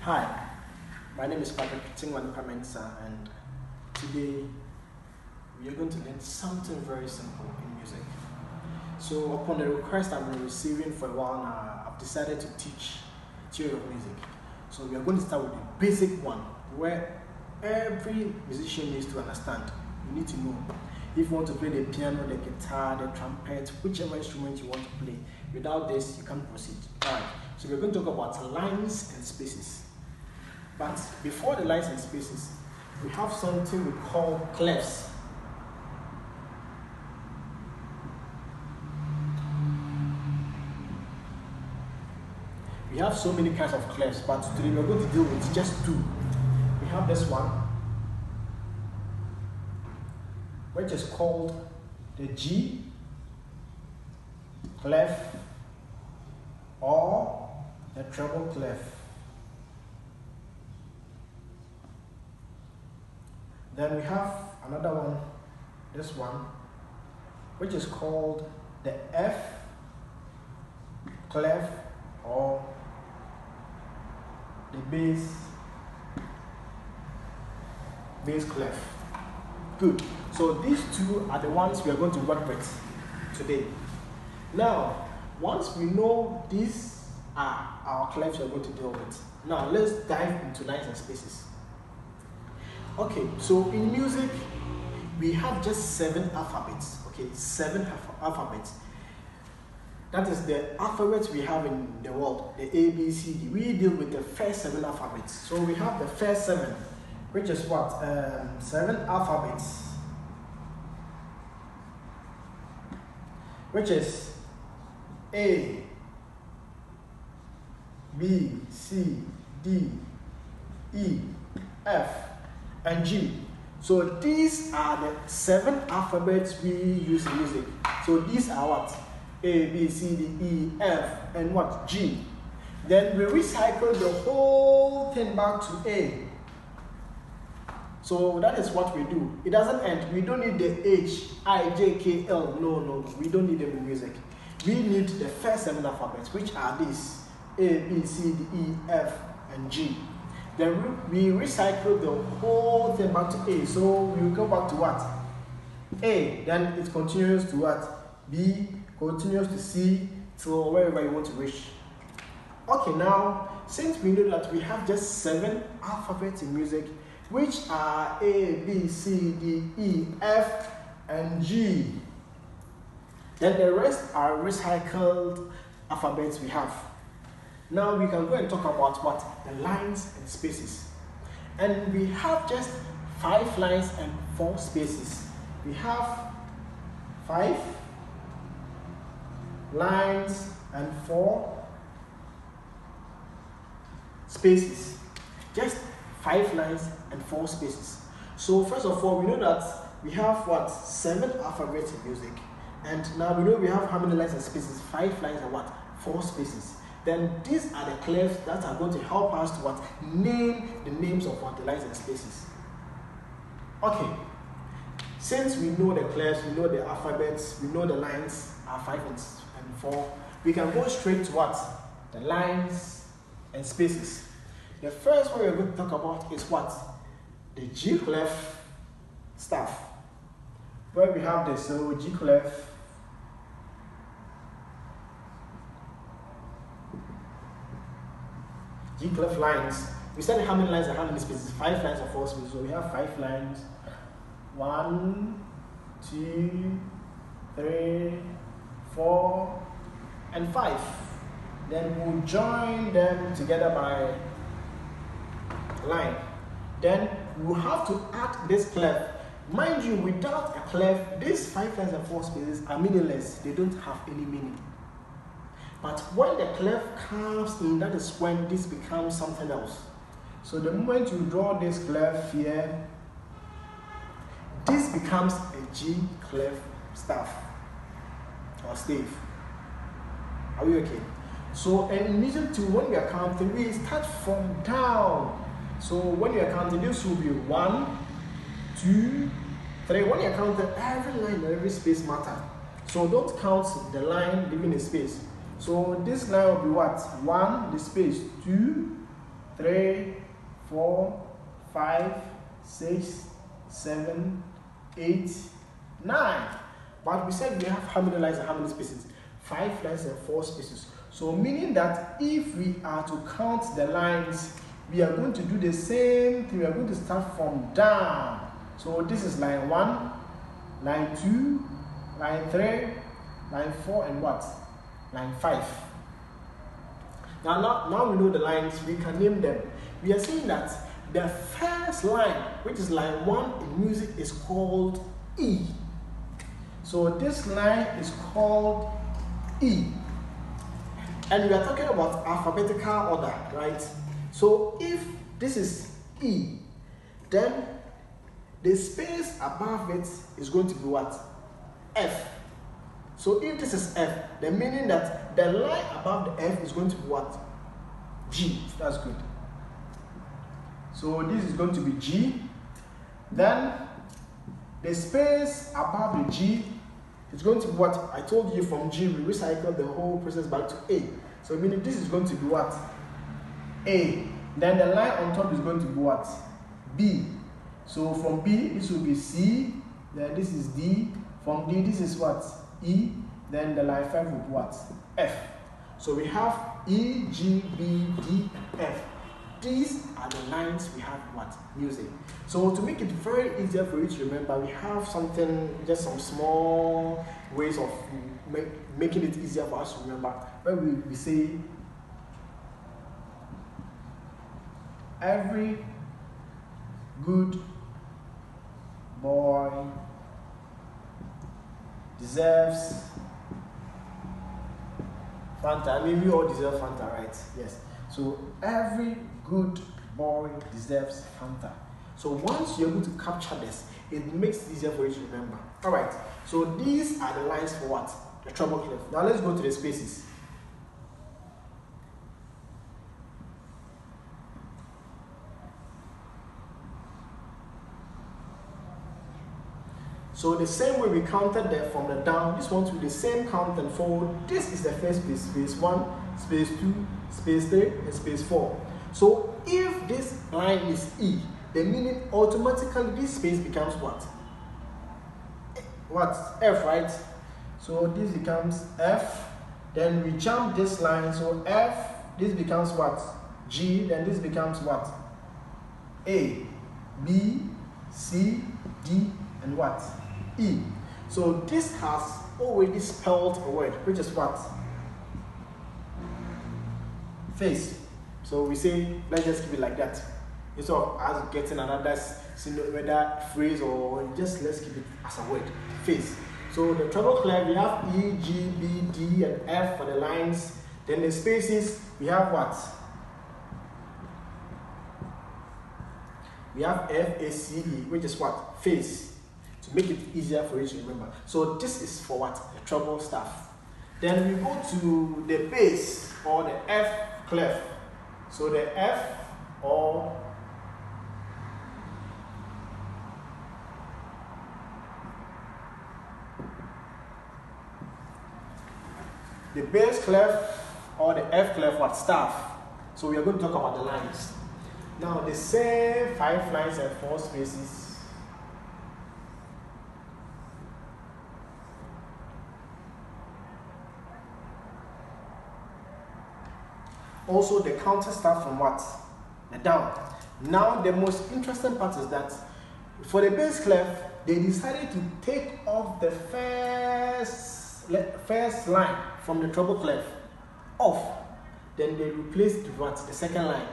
Hi, my name is Patrick Tingwan-Pamensa, and today we are going to learn something very simple in music. So upon the request I've been receiving for a while now, I've decided to teach theory of music. So we are going to start with the basic one, where every musician needs to understand. You need to know if you want to play the piano, the guitar, the trumpet, whichever instrument you want to play. Without this, you can't proceed. Alright, so we're going to talk about lines and spaces. But before the lines and spaces, we have something we call clefs. We have so many kinds of clefs, but today we're going to deal with just two. We have this one, which is called the G clef or the treble clef. Then we have another one, this one, which is called the F clef or the bass clef. Good. So these two are the ones we are going to work with today. Now, once we know these are our clefs we are going to deal with, now let's dive into lines and spaces. Okay, so in music, we have just 7 alphabets. Okay, 7 alphabets. That is the alphabet we have in the world, the A, B, C, D. We deal with the first 7 alphabets. So we have the first 7, which is what? 7 alphabets, which is A, B, C, D, E, F, and G. So these are the 7 alphabets we use in music. So these are what? A, B, C, D, E, F, and what? G. Then we recycle the whole thing back to A. So that is what we do. It doesn't end. We don't need the H, I, J, K, L. No. We don't need them in music. We need the first 7 alphabets, which are these: A, B, C, D, E, F, and G. Then we recycle the whole thing back to A. So we go back to what? A. Then it continues to what? B. Continues to C till wherever you want to reach. Okay, now since we know that we have just 7 alphabets in music, which are A, B, C, D, E, F, and G, then the rest are recycled alphabets we have. Now we can go and talk about what? The lines and spaces. And we have just 5 lines and 4 spaces. We have 5 lines and 4 spaces. Just 5 lines and 4 spaces. So first of all, we know that we have what? 7 alphabets in music. And now we know we have how many lines and spaces? 5 lines and what? 4 spaces. Then these are the clefs that are going to help us to what? Name the names of what? The lines and spaces. Okay. Since we know the clefs, we know the alphabets, we know the lines are 5 and 4, we can go straight to what? The lines and spaces. The first one we're going to talk about is what? The G clef stuff. Where we have this, so G clef, G clef lines. We said how many lines and how many spaces? 5 lines or 4 spaces. So we have 5 lines. 1, 2, 3, 4, and 5. Then we'll join them together by a line. Then we'll have to add this clef. Mind you, without a clef, these 5 lines and 4 spaces are meaningless. They don't have any meaning. But when the clef comes in, that is when this becomes something else. So the moment you draw this clef here, this becomes a G clef staff or stave. Are we okay? So in music too, when we are counting, we start from down. So when you are counting, this will be 1, 2, 3. When you are counting, every line and every space matter. So don't count the line leaving a space. So this line will be what? 1, the space, 2, 3, 4, 5, 6, 7, 8, 9. But we said we have how many lines and how many spaces? 5 lines and 4 spaces. So meaning that if we are to count the lines, we are going to do the same thing. We are going to start from down. So this is line 1, line 2, line 3, line 4, and what? Line 5. Now we know the lines, we can name them. We are saying that the first line, which is line 1 in music, is called E. So this line is called E. And we are talking about alphabetical order, right? So if this is E, then the space above it is going to be what? F. So if this is F, then meaning that the line above the F is going to be what? G. That's good. So this is going to be G. Then the space above the G is going to be what? I told you from G, we recycle the whole process back to A. So meaning this is going to be what? A. Then the line on top is going to be what? B. So from B, this will be C. Then this is D. From D, this is what? E. Then the line 5 will be what? F. So we have E, G, B, D, F. These are the lines we have what? Music. So to make it very easier for you to remember, we have something, just some small ways of making it easier for us to remember. Where we say every good boy deserves Fanta. I mean, we all deserve Fanta, right? Yes. So every good boy deserves Fanta. So once you're able to capture this, it makes it easier for you to remember. All right. So these are the lines for what? The treble clef. Now let's go to the spaces. So the same way we counted there from the down, this one will be the same count and fold. This is the first space, space 1, space 2, space 3, and space 4. So if this line is E, the meaning automatically this space becomes what? What? F, right? So this becomes F. Then we jump this line, so F, this becomes what? G, then this becomes what? A, B, C, D, and what? E. So this has already spelled a word, which is what? Face. So we say, let's just keep it like that. Instead of us getting another whether phrase or just let's keep it as a word. Face. So the treble clef, we have E, G, B, D, and F for the lines. Then the spaces, we have what? We have F, A, C, E, which is what? Face. To make it easier for you to remember. So this is for what? The treble stuff. Then we go to the bass or the F clef. So the F or the bass clef or the F clef, what? Staff. So we are going to talk about the lines. Now the same 5 lines and 4 spaces. Also, the counter starts from what? The down. Now, the most interesting part is that for the bass clef, they decided to take off the first line from the treble clef off. Then they replaced it with what? The second line.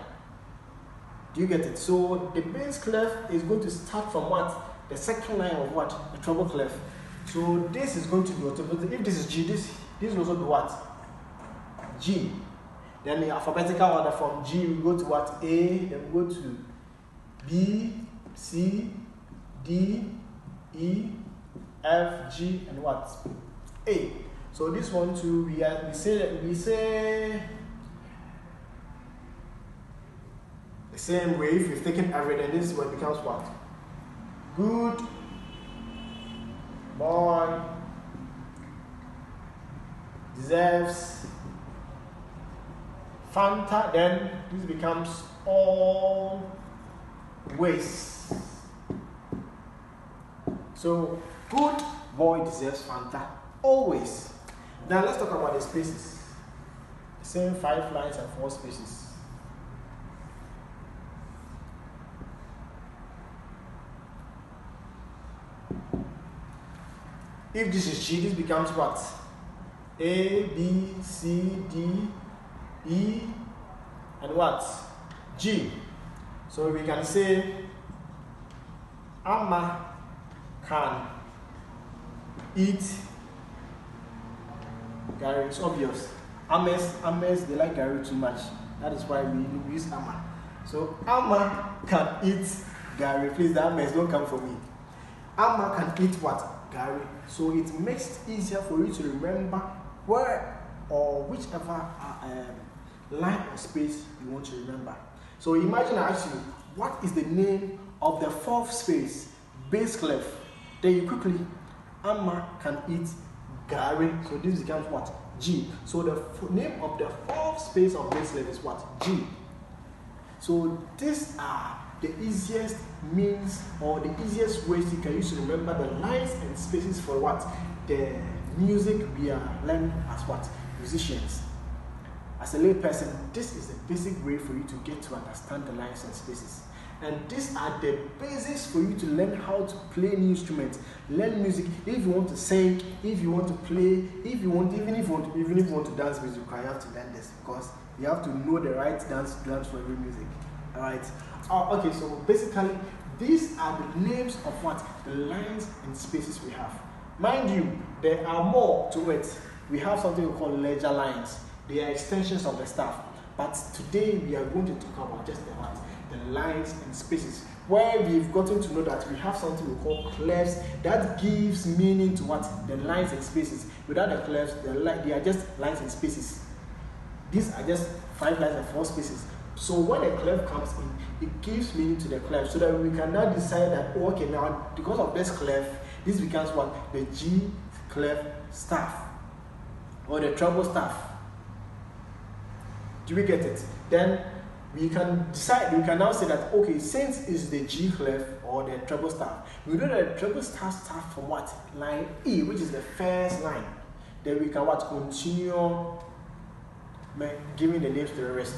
Do you get it? So the bass clef is going to start from what? The second line of what? The treble clef. So this is going to be automatic. If this is G, this will also be what? G. Then the alphabetical order from G, we go to what? A, then we go to B, C, D, E, F, G, and what? A. So this one too, we say the same way. If you've taken everything, this is what becomes what? Good boy deserves Fanta. Then this becomes always. So good boy deserves Fanta always. Now let's talk about the spaces. Same 5 lines and 4 spaces. If this is G, this becomes what? A, B, C, D, E, and what? G. So we can say Amma can eat Gary. It's obvious. Ames, they like Gary too much. That is why we use Amma. So Amma can eat Gary. Please, the Ames don't come for me. Amma can eat what? Gary. So it makes it easier for you to remember where or whichever line or space you want to remember. So imagine I ask you, what is the name of the 4th space? Bass clef. Then you quickly, Amma can eat Gary. So this becomes what? G. So the name of the 4th space of bass clef is what? G. So these are the easiest means or the easiest ways you can use to remember the lines and spaces for what? The music we are learning as what? Musicians. As a lay person, this is the basic way for you to get to understand the lines and spaces. And these are the basics for you to learn how to play new instruments, learn music. If you want to sing, if you want to play, if you want, even if you want to dance music, you have to learn this because you have to know the right dance for every music. Alright. Okay, so basically these are the names of what? The lines and spaces we have. Mind you, there are more to it. We have something we call ledger lines. They are extensions of the staff. But today we are going to talk about just the lines and spaces, where we've gotten to know that we have something we call clefs that gives meaning to what? The lines and spaces. Without the clefs, they are just lines and spaces. These are just 5 lines and 4 spaces. So when a clef comes in, it gives meaning to the clef so that we can now decide that, oh, okay, now because of this clef, this becomes what? The G clef staff or the treble staff. Do we get it? Then we can decide, we can now say that, okay, since it's the G clef or the treble staff, we know that the treble staff starts from what? Line E, which is the first line. Then we can what? Continue giving the names to the rest.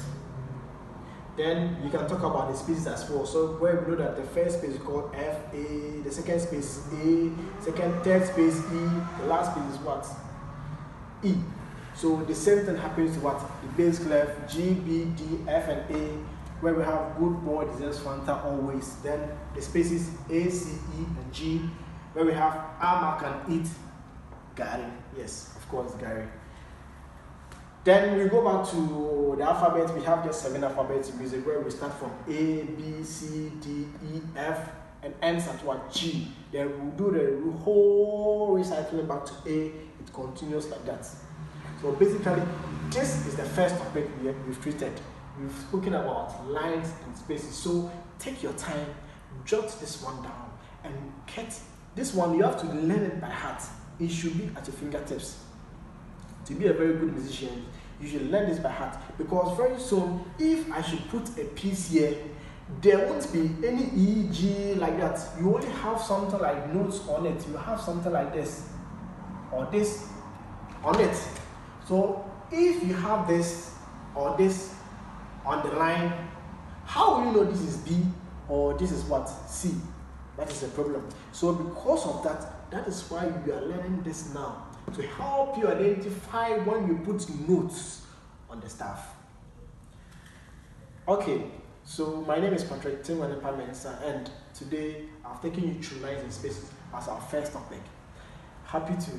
Then you can talk about the spaces as well. So where we know that the first space is called F, A, the second space is A, third space E, the last space is what? E. So the same thing happens to what? The bass clef, G, B, D, F, and A, where we have good boy deserves Fanta always. Then the spaces A, C, E, and G, where we have Amma can eat Gary. Yes, of course, Gary. Then we go back to the alphabet. We have just 7 alphabets in music where we start from A, B, C, D, E, F, and ends at what? G. Then we'll do the whole recycling back to A. It continues like that. So basically, this is the first topic we've treated. We've spoken about lines and spaces. So take your time, jot this one down, and get this one. You have to learn it by heart. It should be at your fingertips. To be a very good musician, you should learn this by heart, because very soon, if I should put a piece here, there won't be any E, G like that. You only have something like notes on it. You have something like this or this on it. So if you have this or this on the line, how will you know this is B or this is what? C? That is the problem. So because of that, that is why we are learning this now, to help you identify when you put notes on the staff. Okay, so my name is Patrick Timwanepa Mensa, and today I've taken you through lines and spaces as our first topic. Happy to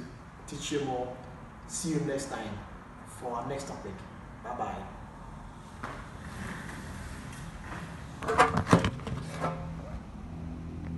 teach you more. See you next time for our next topic. Bye-bye.